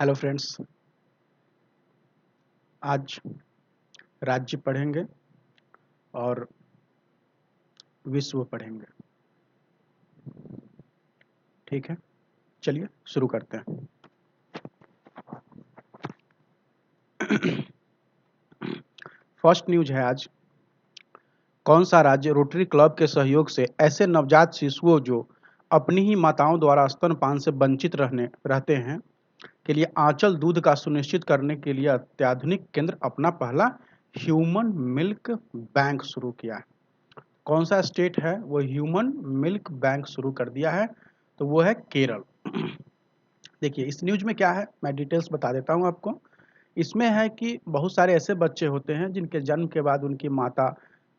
Hello friends, आज राज्य पढ़ेंगे और विश्व पढ़ेंगे। ठीक है, चलिए शुरू करते हैं। फर्स्ट न्यूज है आज। कौन सा राज्य रोटरी क्लब के सहयोग से ऐसे नवजात शिशुओं जो अपनी ही माताओं द्वारा स्तनपान से वंचित रहते हैं के लिए आंचल दूध का सुनिश्चित करने के लिए अत्याधुनिक केंद्र अपना पहला ह्यूमन मिल्क बैंक शुरू किया है। कौन सा स्टेट है वो ह्यूमन मिल्क बैंक शुरू कर दिया है? तो वो है केरल। देखिए इस न्यूज में क्या है, मैं डिटेल्स बता देता हूँ आपको। इसमें है कि बहुत सारे ऐसे बच्चे होते हैं जिनके जन्म के बाद उनकी माता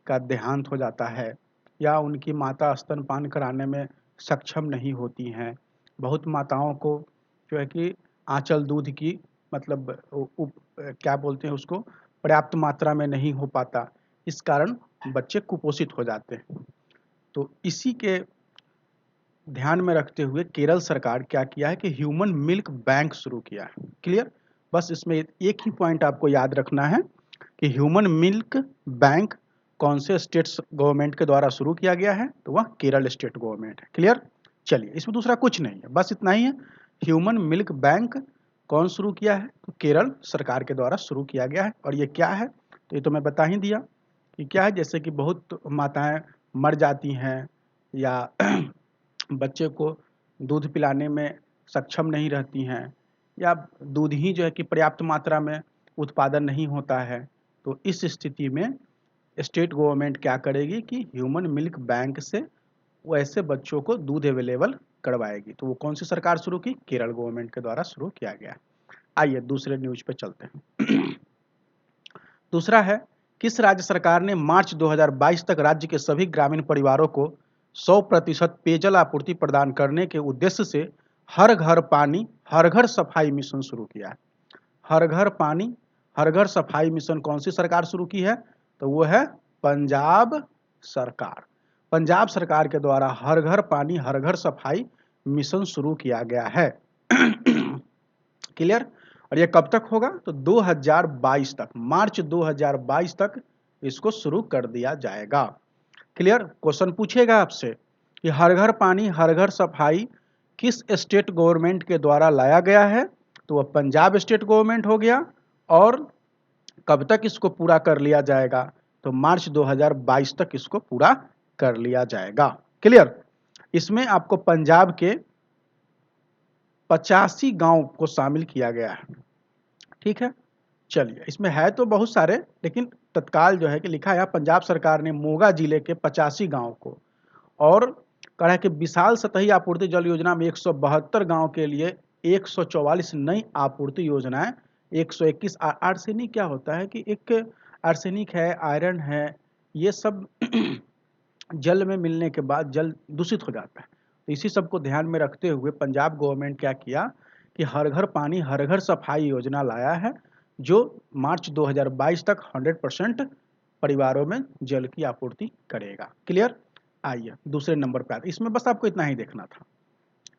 का देहांत हो जाता है या उनकी माता स्तनपान कराने में सक्षम नहीं होती हैं। बहुत माताओं को जो है कि आंचल दूध की मतलब क्या बोलते हैं उसको, पर्याप्त मात्रा में नहीं हो पाता। इस कारण बच्चे कुपोषित हो जाते हैं। तो इसी के ध्यान में रखते हुए केरल सरकार क्या किया है कि ह्यूमन मिल्क बैंक शुरू किया है। क्लियर? बस इसमें एक ही पॉइंट आपको याद रखना है कि ह्यूमन मिल्क बैंक कौन से स्टेट गवर्नमेंट के द्वारा शुरू किया गया है, तो वह केरल स्टेट गवर्नमेंट है। क्लियर? चलिए, इसमें दूसरा कुछ नहीं है, बस इतना ही है। ह्यूमन मिल्क बैंक कौन शुरू किया है? तो केरल सरकार के द्वारा शुरू किया गया है। और ये क्या है, तो ये तो मैं बता ही दिया कि क्या है। जैसे कि बहुत माताएं मर जाती हैं या बच्चे को दूध पिलाने में सक्षम नहीं रहती हैं या दूध ही जो है कि पर्याप्त मात्रा में उत्पादन नहीं होता है, तो इस स्थिति में स्टेट गवर्नमेंट क्या करेगी कि ह्यूमन मिल्क बैंक से वो ऐसे बच्चों को दूध अवेलेबल करवाएगी। तो वो कौन सी सरकार शुरू की? केरल गवर्नमेंट के द्वारा शुरू किया गया। आइए दूसरे न्यूज पे चलते हैं। दूसरा है, किस राज्य सरकार ने मार्च 2022 तक राज्य के सभी ग्रामीण परिवारों को 100% पेयजल आपूर्ति प्रदान करने के उद्देश्य से हर घर पानी हर घर सफाई मिशन शुरू किया है? हर घर पानी हर घर सफाई मिशन कौन सी सरकार शुरू की है? तो वो है पंजाब सरकार। पंजाब सरकार के द्वारा हर घर पानी हर घर सफाई मिशन शुरू किया गया है। क्लियर? और ये कब तक होगा? तो 2022 तक, मार्च 2022 तक इसको शुरू कर दिया जाएगा। क्लियर? क्वेश्चन पूछेगा आपसे कि हर घर पानी हर घर सफाई किस स्टेट गवर्नमेंट के द्वारा लाया गया है? तो वह पंजाब स्टेट गवर्नमेंट हो गया। और कब तक इसको पूरा कर लिया जाएगा? तो मार्च 2022 तक इसको पूरा कर लिया जाएगा। क्लियर? इसमें आपको पंजाब के 85 गांव को शामिल किया गया है। ठीक है, चलिए इसमें है तो बहुत सारे, लेकिन तत्काल जो है कि लिखा है पंजाब सरकार ने मोगा जिले के 85 गांव को, और कहा है कि विशाल सतही आपूर्ति जल योजना में 172 गांव के लिए 144 नई आपूर्ति योजनाएं, 121 आर्सेनिक क्या होता है कि एक आर्सेनिक है, आयरन है, ये सब जल में मिलने के बाद जल दूषित हो जाता है। तो इसी सब को ध्यान में रखते हुए पंजाब गवर्नमेंट क्या किया कि हर घर पानी हर घर सफाई योजना लाया है, जो मार्च 2022 तक 100% परिवारों में जल की आपूर्ति करेगा। क्लियर? आइए दूसरे नंबर पे आते, इसमें बस आपको इतना ही देखना था।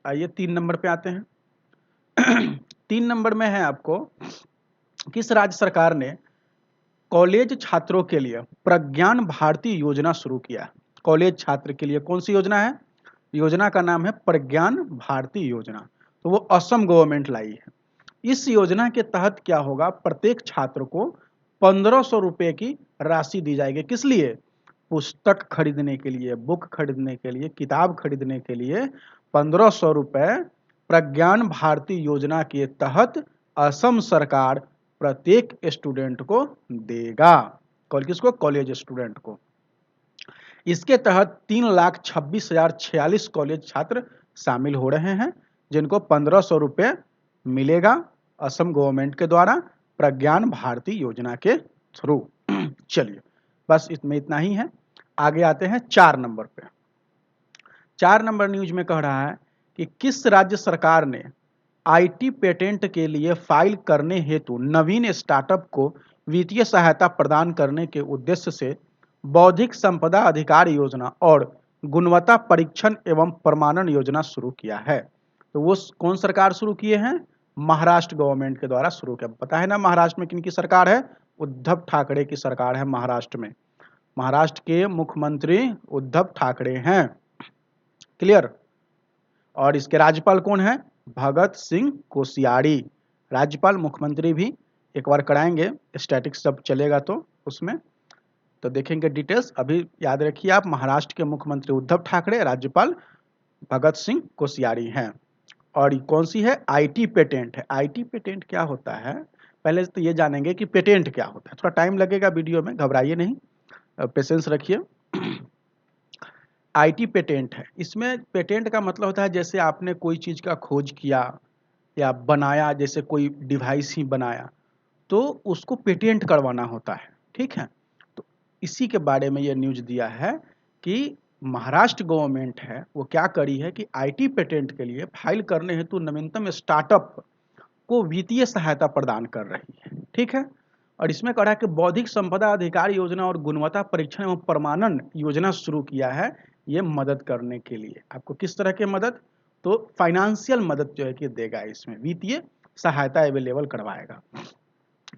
आइए 3 नंबर पे आते हैं। 3 नंबर में है आपको, किस राज्य सरकार ने कॉलेज छात्रों के लिए प्रज्ञान भारती योजना शुरू किया? कॉलेज छात्र के लिए कौन सी योजना है? योजना का नाम है प्रज्ञान भारती योजना। तो वो असम गवर्नमेंट लाई है। इस योजना के तहत क्या होगा, प्रत्येक छात्र को 1500 रुपए की राशि दी जाएगी। किस लिए? पुस्तक खरीदने के लिए, बुक खरीदने के लिए, किताब खरीदने के लिए 1500 रुपए प्रज्ञान भारती योजना के तहत असम सरकार प्रत्येक स्टूडेंट को देगा। किसको? कॉलेज स्टूडेंट को। इसके तहत 3,26,046 कॉलेज छात्र शामिल हो रहे हैं, जिनको 1500 रुपए मिलेगा असम गवर्नमेंट के द्वारा प्रज्ञान भारती योजना के थ्रू। चलिए बस इसमें इतना ही है। आगे आते हैं 4 नंबर पे। 4 नंबर न्यूज में कह रहा है कि किस राज्य सरकार ने आईटी पेटेंट के लिए फाइल करने हेतु नवीन स्टार्टअप को वित्तीय सहायता प्रदान करने के उद्देश्य से बौद्धिक संपदा अधिकार योजना और गुणवत्ता परीक्षण एवं प्रमाणन योजना शुरू किया है? तो वो कौन सरकार शुरू किए हैं? महाराष्ट्र गवर्नमेंट के द्वारा शुरू किया। पता है ना महाराष्ट्र में किनकी सरकार है? उद्धव ठाकरे की सरकार है महाराष्ट्र में। महाराष्ट्र के मुख्यमंत्री उद्धव ठाकरे हैं। क्लियर? और इसके राज्यपाल कौन है? भगत सिंह कोश्यारी। राज्यपाल मुख्यमंत्री भी एक बार कराएंगे, स्टैटिक्स सब चलेगा तो उसमें तो देखेंगे डिटेल्स। अभी याद रखिए आप, महाराष्ट्र के मुख्यमंत्री उद्धव ठाकरे, राज्यपाल भगत सिंह कोश्यारी हैं। और कौन सी है? आईटी पेटेंट है। आईटी पेटेंट क्या होता है? पहले तो ये जानेंगे कि पेटेंट क्या होता है। थोड़ा टाइम लगेगा वीडियो में, घबराइए नहीं, पेशेंस रखिए। आईटी पेटेंट है। इसमें पेटेंट का मतलब होता है जैसे आपने कोई चीज़ का खोज किया या बनाया, जैसे कोई डिवाइस ही बनाया तो उसको पेटेंट करवाना होता है। ठीक है, तो इसी के बारे में ये न्यूज़ दिया है कि महाराष्ट्र गवर्नमेंट है वो क्या करी है कि आईटी पेटेंट के लिए फाइल करने हेतु नवीनतम स्टार्टअप को वित्तीय सहायता प्रदान कर रही है। ठीक है, और इसमें कहा है कि बौद्धिक संपदा अधिकार योजना और गुणवत्ता परीक्षण एवं प्रमाणन योजना शुरू किया है ये मदद करने के लिए। आपको किस तरह की मदद? तो फाइनेंशियल मदद जो है कि देगा, इसमें वित्तीय सहायता अवेलेबल करवाएगा।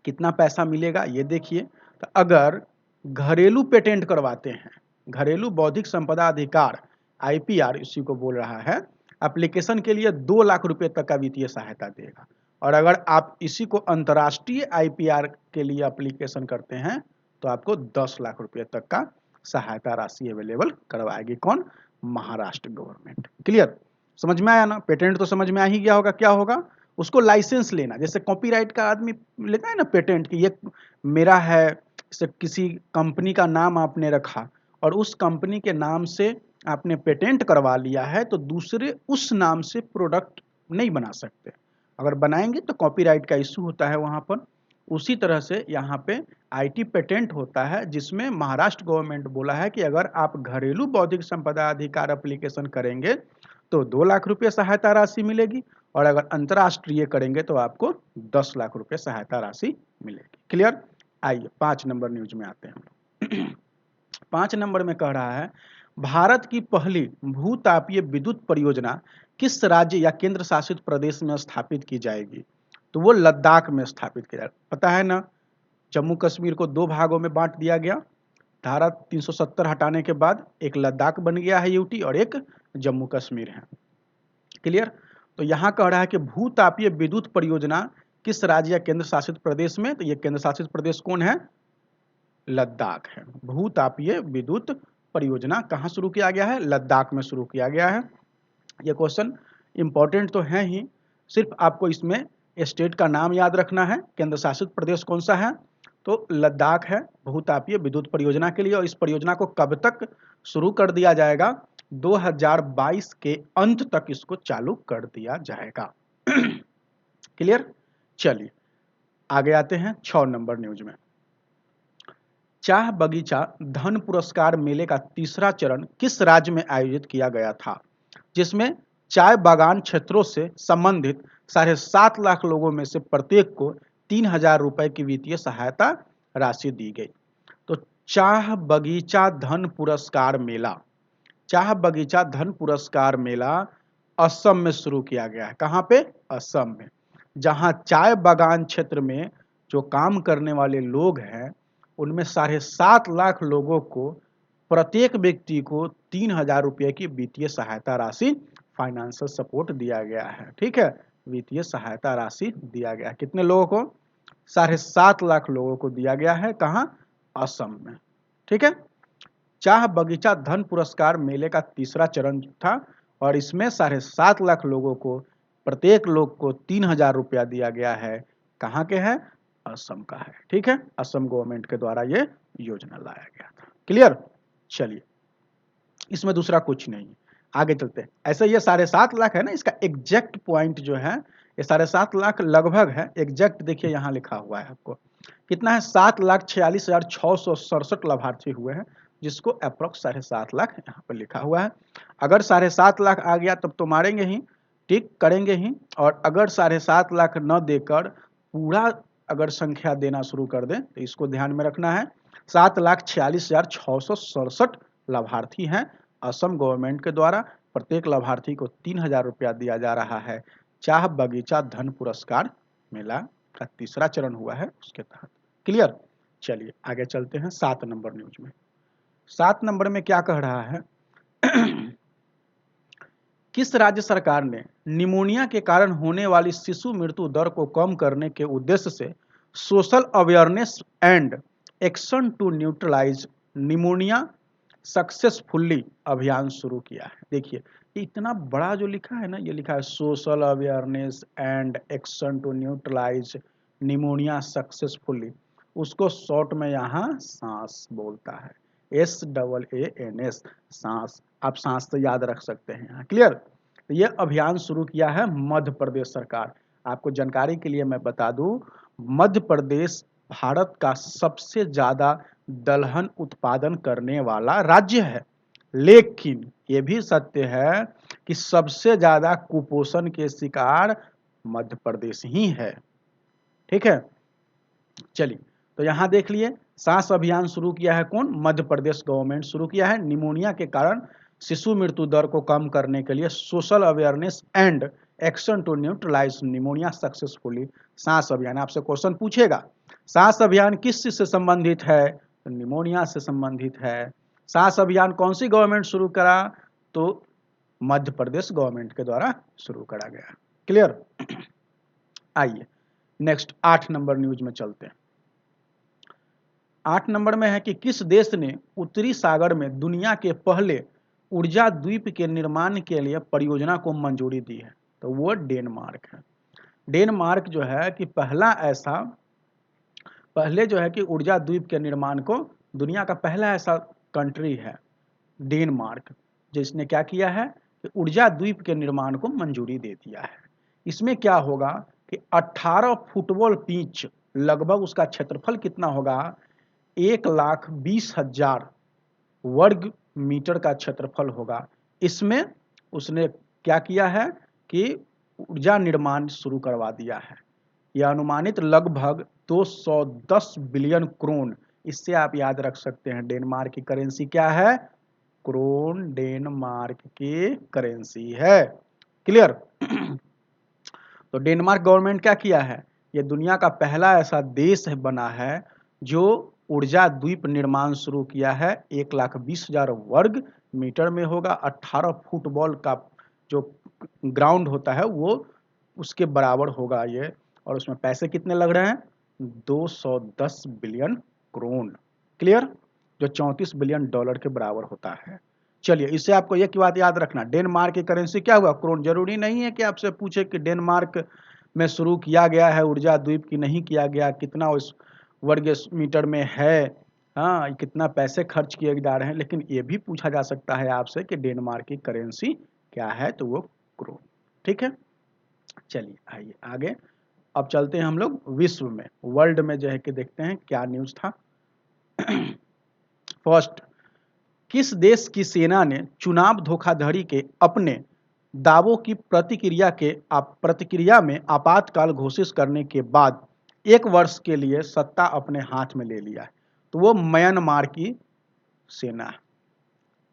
कितना पैसा मिलेगा ये देखिए। तो अगर घरेलू पेटेंट करवाते हैं, घरेलू बौद्धिक संपदा अधिकार आईपीआर इसी को बोल रहा है, एप्लीकेशन के लिए 2 लाख रुपए तक का वित्तीय सहायता देगा। और अगर आप इसी को अंतर्राष्ट्रीय आईपीआर के लिए एप्लीकेशन करते हैं तो आपको 10 लाख रुपए तक का सहायता राशि अवेलेबल करवाएगी। कौन? महाराष्ट्र गवर्नमेंट। क्लियर? समझ में आया ना? पेटेंट तो समझ में आ ही गया होगा। क्या होगा? उसको लाइसेंस लेना, जैसे कॉपीराइट का आदमी लेता है ना पेटेंट कि ये मेरा है, जैसे किसी कंपनी का नाम आपने रखा और उस कंपनी के नाम से आपने पेटेंट करवा लिया है तो दूसरे उस नाम से प्रोडक्ट नहीं बना सकते। अगर बनाएंगे तो कॉपीराइट का इशू होता है वहाँ पर। उसी तरह से यहाँ पे आईटी पेटेंट होता है जिसमें महाराष्ट्र गवर्नमेंट बोला है कि अगर आप घरेलू बौद्धिक संपदा अधिकार एप्लीकेशन करेंगे तो 2 लाख रुपये सहायता राशि मिलेगी और अगर अंतर्राष्ट्रीय करेंगे तो आपको 10 लाख रुपये सहायता राशि मिलेगी। क्लियर? आइए 5 नंबर न्यूज में आते हैं। 5 नंबर में कह रहा है भारत की पहली भूतापीय विद्युत परियोजना किस राज्य या केंद्र शासित प्रदेश में स्थापित की जाएगी? तो वो लद्दाख में स्थापित किया जाएगा। पता है ना, जम्मू कश्मीर को 2 भागों में बांट दिया गया। धारा 370 हटाने के बाद एक लद्दाख बन गया है यूटी और एक जम्मू कश्मीर है। क्लियर? तो यहाँ कह रहा है कि भूतापीय विद्युत परियोजना किस राज्य या केंद्र शासित प्रदेश में? तो ये केंद्र शासित प्रदेश कौन है? लद्दाख है। भूतापीय विद्युत परियोजना कहाँ शुरू किया गया है? लद्दाख में शुरू किया गया है। ये क्वेश्चन इंपॉर्टेंट तो है ही, सिर्फ आपको इसमें स्टेट का नाम याद रखना है। केंद्र शासित प्रदेश कौन सा है? तो लद्दाख है भूतापीय विद्युत परियोजना के लिए। और इस परियोजना को कब तक शुरू कर दिया जाएगा? 2022 के अंत तक इसको चालू कर दिया जाएगा। क्लियर? चलिए आगे आते हैं 6 नंबर न्यूज में। चाह बगीचा धन पुरस्कार मेले का तीसरा चरण किस राज्य में आयोजित किया गया था, जिसमें चाय बागान क्षेत्रों से संबंधित 7.5 लाख लोगों में से प्रत्येक को 3,000 रुपए की वित्तीय सहायता राशि दी गई? तो चाह बगीचा धन पुरस्कार मेला, चाह बगीचा धन पुरस्कार मेला असम में शुरू किया गया है। कहाँ पे? असम में। जहाँ चाय बागान क्षेत्र में जो काम करने वाले लोग हैं उनमें 7.5 लाख लोगों को प्रत्येक व्यक्ति को 3,000 रुपये की वित्तीय सहायता राशि, फाइनेंशियल सपोर्ट दिया गया है। ठीक है, वित्तीय सहायता राशि दिया गया है। कितने लोगों को? 7.5 लाख लोगों को दिया गया है। कहाँ? असम में। ठीक है, चाह बगीचा धन पुरस्कार मेले का तीसरा चरण था और इसमें 7.5 लाख लोगों को प्रत्येक लोग को 3,000 रुपया दिया गया है। कहाँ के है? असम का है। ठीक है, असम गवर्नमेंट के द्वारा ये योजना लाया गया था। क्लियर? चलिए इसमें दूसरा कुछ नहीं, आगे चलते हैं। ऐसे ये 7.5 लाख है ना, इसका एग्जैक्ट पॉइंट जो है ये 7.5 लाख लगभग है। एग्जैक्ट देखिए यहाँ लिखा हुआ है आपको कितना है? 7,46,667 लाभार्थी हुए हैं, जिसको अप्रोक्स 7.5 लाख यहाँ पर लिखा हुआ है। अगर 7.5 लाख आ गया तब तो मारेंगे ही, टिक करेंगे ही। और अगर 7.5 लाख न देकर पूरा अगर संख्या देना शुरू कर दें तो इसको ध्यान में रखना है। 7,46,667 लाभार्थी हैं असम गवर्नमेंट के द्वारा। प्रत्येक लाभार्थी को 3,000 रुपया दिया जा रहा है। चाह बगीचा धन पुरस्कार मेला का तीसरा चरण हुआ है उसके तहत। क्लियर। चलिए आगे चलते हैं 7 नंबर न्यूज में। 7 नंबर में क्या कह रहा है किस राज्य सरकार ने निमोनिया के कारण होने वाली शिशु मृत्यु दर को कम करने के उद्देश्य से social awareness and action to neutralize pneumonia successfully अभियान शुरू किया है। देखिए इतना बड़ा जो लिखा है ना, ये लिखा है social awareness and action to neutralize pneumonia successfully, उसको शॉर्ट में यहाँ सांस बोलता है, SAANS, सांस। आप सांस तो याद रख सकते हैं। क्लियर। तो ये अभियान शुरू किया है मध्य प्रदेश सरकार। आपको जानकारी के लिए मैं बता दूं, मध्य प्रदेश भारत का सबसे ज्यादा दलहन उत्पादन करने वाला राज्य है, लेकिन ये भी सत्य है कि सबसे ज्यादा कुपोषण के शिकार मध्य प्रदेश ही है। ठीक है। चलिए तो यहां देख लिए, सांस अभियान शुरू किया है कौन? मध्य प्रदेश गवर्नमेंट शुरू किया है। निमोनिया के कारण शिशु मृत्यु दर को कम करने के लिए social awareness and action to neutralize pneumonia successfully सांस अभियान। आपसे क्वेश्चन पूछेगा सांस अभियान किस चीज से संबंधित है? तो निमोनिया से संबंधित है। सांस अभियान कौन सी गवर्नमेंट शुरू करा? तो मध्य प्रदेश गवर्नमेंट के द्वारा शुरू करा गया। क्लियर। आइए नेक्स्ट 8 नंबर न्यूज में चलते हैं। 8 नंबर में है कि किस देश ने उत्तरी सागर में दुनिया के पहले ऊर्जा द्वीप के निर्माण के लिए परियोजना को मंजूरी दी है? तो वो डेनमार्क है। डेनमार्क जो है कि पहले जो है कि ऊर्जा द्वीप के निर्माण को, दुनिया का पहला ऐसा कंट्री है डेनमार्क जिसने क्या किया है कि ऊर्जा द्वीप के निर्माण को मंजूरी दे दिया है। इसमें क्या होगा कि 18 फुटबॉल पिच, लगभग उसका क्षेत्रफल कितना होगा? 1,20,000 वर्ग मीटर का क्षेत्रफल होगा। इसमें उसने क्या किया है कि ऊर्जा निर्माण शुरू करवा दिया है। यह अनुमानित लगभग 210 बिलियन क्रोन, इससे आप याद रख सकते हैं डेनमार्क की करेंसी क्या है? क्रोन डेनमार्क की करेंसी है। क्लियर। तो डेनमार्क गवर्नमेंट क्या किया है? ये दुनिया का पहला ऐसा देश बना है जो ऊर्जा द्वीप निर्माण शुरू किया है। 1,20,000 वर्ग मीटर में होगा। 18 फुटबॉल का जो ग्राउंड होता है वो उसके बराबर होगा ये, और उसमें पैसे कितने लग रहे हैं? 210 बिलियन क्रोन। क्लियर। जो 34 बिलियन डॉलर के बराबर होता है। चलिए इससे आपको एक बात याद रखना, डेनमार्क की करेंसी क्या हुआ? क्रोन। जरूरी नहीं है कि आपसे पूछे कि डेनमार्क में शुरू किया गया है ऊर्जा द्वीप की नहीं किया गया, कितना उस वर्ग मीटर में है, हाँ कितना पैसे खर्च किए जा रहे हैं, लेकिन ये भी पूछा जा सकता है आपसे कि डेनमार्क की करेंसी क्या है? तो वो क्रोन। ठीक है। चलिए आइए आगे, अब चलते हैं हम लोग विश्व में, वर्ल्ड में जो है कि देखते हैं क्या न्यूज था। फर्स्ट, किस देश की सेना ने चुनाव धोखाधड़ी के अपने दावों की प्रतिक्रिया में आपातकाल घोषित करने के बाद 1 वर्ष के लिए सत्ता अपने हाथ में ले लिया है? तो वो म्यांमार की सेना।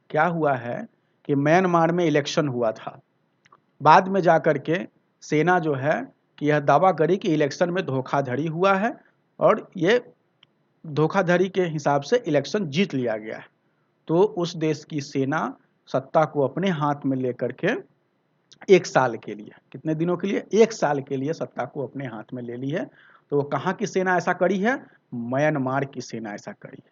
क्या हुआ है कि म्यांमार में इलेक्शन हुआ था, बाद में जाकर के सेना जो है कि यह दावा करी कि इलेक्शन में धोखाधड़ी हुआ है और ये धोखाधड़ी के हिसाब से इलेक्शन जीत लिया गया है। तो उस देश की सेना सत्ता को अपने हाथ में लेकर के 1 साल के लिए, कितने दिनों के लिए? 1 साल के लिए सत्ता को अपने हाथ में ले ली है। तो वो कहाँ की सेना ऐसा करी है? म्यांमार की सेना ऐसा करी है।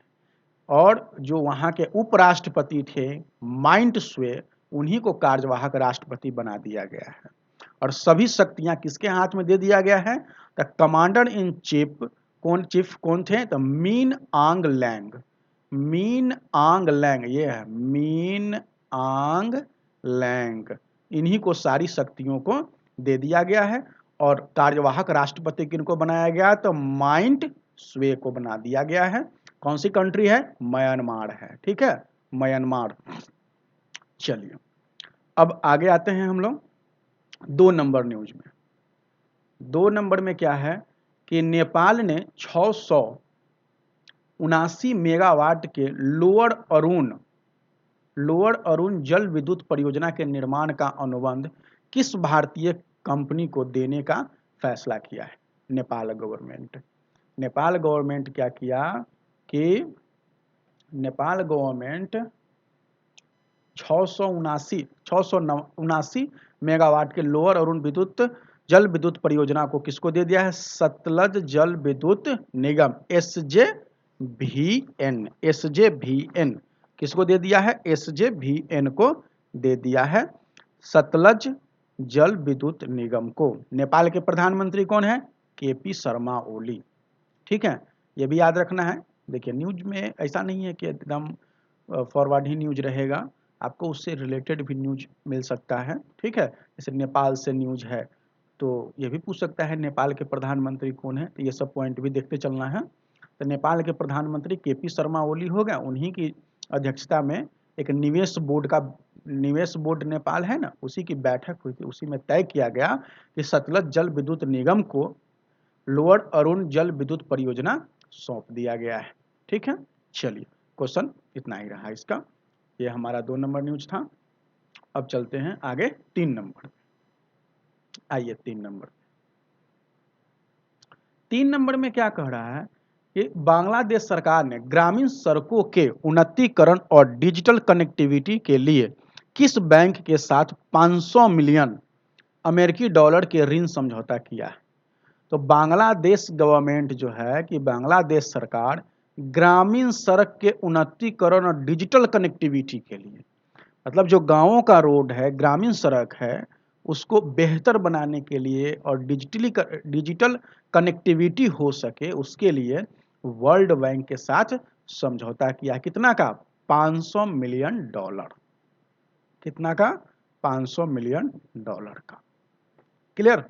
और जो वहाँ के उपराष्ट्रपति थे माइंट स्वे, उन्हीं को कार्यवाहक राष्ट्रपति बना दिया गया है। और सभी शक्तियां किसके हाथ में दे दिया गया है? द कमांडर इन चीफ कौन थे? तो मीन आंग लैंग। मीन आंग लैंग, ये है मीन आंग लैंग, इन्हीं को सारी शक्तियों को दे दिया गया है। और कार्यवाहक राष्ट्रपति किनको बनाया गया? तो माइंट स्वे को बना दिया गया है। कौन सी कंट्री है? म्यांमार है। ठीक है, म्यांमार। चलिए अब आगे आते हैं हम लोग 2 नंबर न्यूज में। 2 नंबर में क्या है कि नेपाल ने 679 मेगावाट के लोअर अरुण जल विद्युत परियोजना के निर्माण का अनुबंध किस भारतीय कंपनी को देने का फैसला किया है नेपाल गवर्नमेंट। नेपाल गवर्नमेंट क्या किया कि नेपाल गवर्नमेंट 679 मेगावाट के लोअर अरुण विद्युत जल विद्युत परियोजना को किसको दे दिया है? सतलज जल विद्युत निगम एसजेवीएन किसको दे दिया है? एसजेवीएन को दे दिया है, सतलज जल विद्युत निगम को। नेपाल के प्रधानमंत्री कौन है? केपी शर्मा ओली। ठीक है, ये भी याद रखना है। देखिए न्यूज में ऐसा नहीं है कि एकदम फॉरवर्ड ही न्यूज रहेगा, आपको उससे रिलेटेड भी न्यूज मिल सकता है। ठीक है, जैसे नेपाल से न्यूज है तो ये भी पूछ सकता है नेपाल के प्रधानमंत्री कौन है, तो ये सब पॉइंट भी देखते चलना है। तो नेपाल के प्रधानमंत्री केपी शर्मा ओली हो गया, उन्हीं की अध्यक्षता में एक निवेश बोर्ड नेपाल है ना, उसी की बैठक हुई थी। उसी में तय किया गया कि सतलज जल विद्युत निगम को लोअर अरुण जल विद्युत परियोजना सौंप दिया गया है। ठीक है, चलिए क्वेश्चन इतना ही रहा इसका। ये हमारा 2 नंबर न्यूज था। अब चलते हैं आगे 3 नंबर। आइए 3 नंबर में क्या कह रहा है कि बांग्लादेश सरकार ने ग्रामीण सड़कों के उन्नतीकरण और डिजिटल कनेक्टिविटी के लिए किस बैंक के साथ 500 मिलियन अमेरिकी डॉलर के ऋण समझौता किया है? तो बांग्लादेश गवर्नमेंट जो है कि बांग्लादेश सरकार ग्रामीण सड़क के उन्नतीकरण और डिजिटल कनेक्टिविटी के लिए, मतलब जो गांवों का रोड है, ग्रामीण सड़क है, उसको बेहतर बनाने के लिए और डिजिटल कनेक्टिविटी हो सके उसके लिए वर्ल्ड बैंक के साथ समझौता किया। कितना का? 500 मिलियन डॉलर। कितना का? 500 मिलियन डॉलर का। क्लियर?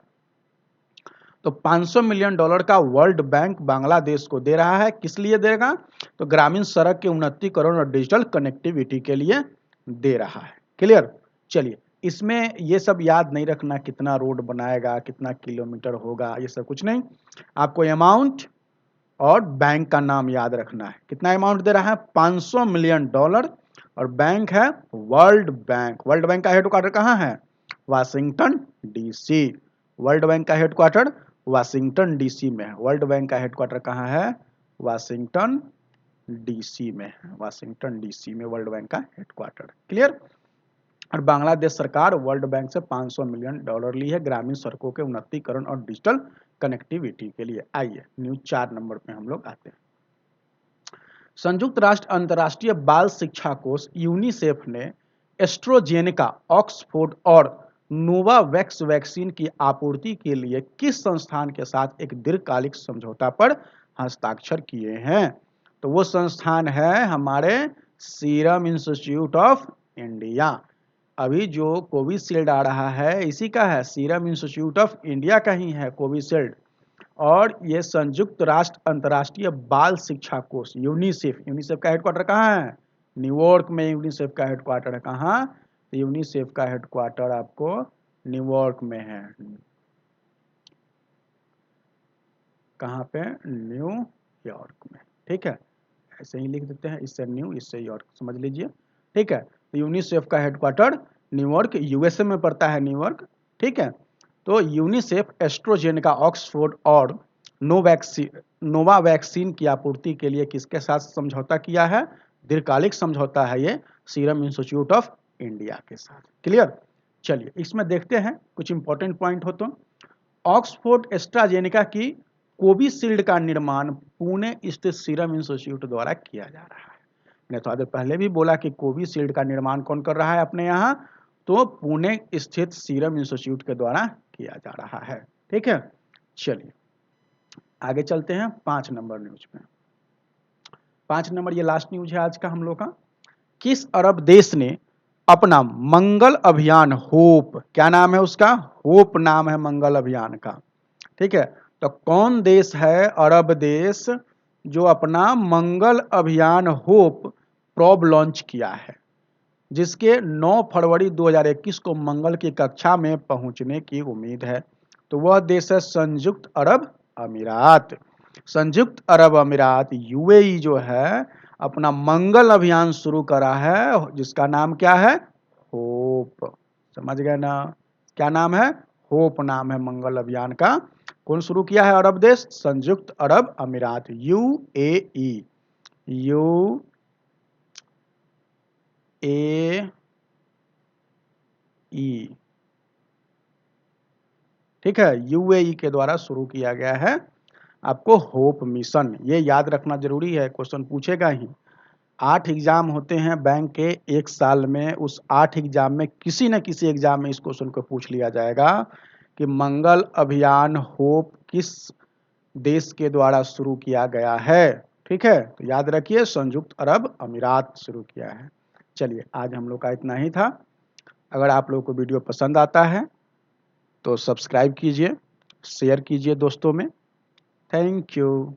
तो 500 मिलियन डॉलर का वर्ल्ड बैंक बांग्लादेश को दे रहा है। किस लिए देगा? तो ग्रामीण सड़क के उन्नतीकरण और डिजिटल कनेक्टिविटी के लिए दे रहा है। क्लियर? चलिए, इसमें ये सब याद नहीं रखना, कितना रोड बनाएगा, कितना किलोमीटर होगा, ये सब कुछ नहीं। आपको अमाउंट और बैंक का नाम याद रखना है। कितना अमाउंट दे रहा है? 500 मिलियन डॉलर, और बैंक है वर्ल्ड बैंक। वर्ल्ड बैंक का हेडक्वार्टर कहाँ है? Washington DC. वर्ल्ड बैंक का हेडक्वार्टर वाशिंगटन डीसी में है। वर्ल्ड बैंक का हेडक्वार्टर कहाँ है? वाशिंगटन डीसी में है। वाशिंगटन डीसी में वर्ल्ड बैंक का हेडक्वार्टर। क्लियर? और बांग्लादेश सरकार वर्ल्ड बैंक से 500 मिलियन डॉलर ली है ग्रामीण सड़कों के उन्नतीकरण और डिजिटल कनेक्टिविटी के लिए। आइए न्यूज 4 नंबर पे हम लोग आते हैं। संयुक्त राष्ट्र अंतर्राष्ट्रीय बाल शिक्षा कोष यूनिसेफ ने एस्ट्रोजेनेका, ऑक्सफोर्ड और नोवावैक्स वैक्सीन की आपूर्ति के लिए किस संस्थान के साथ एक दीर्घकालिक समझौता पर हस्ताक्षर किए हैं? तो वो संस्थान है हमारे सीरम इंस्टीट्यूट ऑफ इंडिया। अभी जो कोविशील्ड आ रहा है इसी का है, सीरम इंस्टीट्यूट ऑफ इंडिया का ही है कोविशील्ड। और ये संयुक्त राष्ट्र अंतर्राष्ट्रीय बाल शिक्षा कोष यूनिसेफ, यूनिसेफ का हेडक्वार्टर कहाँ है? न्यूयॉर्क में यूनिसेफ का हेडक्वार्टर है। कहाँ? तो यूनिसेफ का हेडक्वार्टर आपको न्यूयॉर्क में है। कहाँ पे? न्यूयॉर्क में। ठीक है, ऐसे ही लिख देते हैं, इससे न्यू इससे यॉर्क, समझ लीजिए। ठीक है, तो यूनिसेफ का हेडक्वार्टर न्यूयॉर्क, यूएसए में पड़ता है न्यूयॉर्क। ठीक है, तो यूनिसेफ एस्ट्रोजेनेका, ऑक्सफोर्ड और नोवा वैक्सीन की आपूर्ति के लिए किसके साथ समझौता किया है? दीर्घकालिक समझौता है ये सीरम इंस्टीट्यूट ऑफ इंडिया के साथ। क्लियर? चलिए इसमें देखते हैं कुछ इंपॉर्टेंट पॉइंट हो। तो ऑक्सफोर्ड एस्ट्राजेनेका की कोविशील्ड का निर्माण पुणे स्थित सीरम इंस्टीट्यूट द्वारा किया जा रहा है। मैंने थोड़ा देर पहले भी बोला कि कोविशील्ड का निर्माण कौन कर रहा है अपने यहाँ? तो पुणे स्थित सीरम इंस्टीट्यूट के द्वारा किया जा रहा है। ठीक है, चलिए आगे चलते हैं 5 नंबर न्यूज में। 5 नंबर ये लास्ट न्यूज है आज का हम लोग का। किस अरब देश ने अपना मंगल अभियान होप, क्या नाम है उसका? होप नाम है मंगल अभियान का। ठीक है, तो कौन देश है अरब देश जो अपना मंगल अभियान होप प्रोब लॉन्च किया है, जिसके 9 फरवरी 2021 को मंगल की कक्षा में पहुंचने की उम्मीद है? तो वह देश है संयुक्त अरब अमीरात। संयुक्त अरब अमीरात यूएई जो है अपना मंगल अभियान शुरू करा है, जिसका नाम क्या है? होप। समझ गए ना? क्या नाम है? होप नाम है मंगल अभियान का। कौन शुरू किया है अरब देश? संयुक्त अरब अमीरात, यूएई। यूएई ठीक है, यूएई के द्वारा शुरू किया गया है आपको होप मिशन, ये याद रखना जरूरी है, क्वेश्चन पूछेगा ही। 8 एग्जाम होते हैं बैंक के एक साल में, उस 8 एग्जाम में किसी न किसी एग्जाम में इस क्वेश्चन को पूछ लिया जाएगा कि मंगल अभियान होप किस देश के द्वारा शुरू किया गया है। ठीक है, तो याद रखिए संयुक्त अरब अमीरात शुरू किया है। चलिए आज हम लोग का इतना ही था। अगर आप लोगों को वीडियो पसंद आता है तो सब्सक्राइब कीजिए, शेयर कीजिए दोस्तों में। Thank you.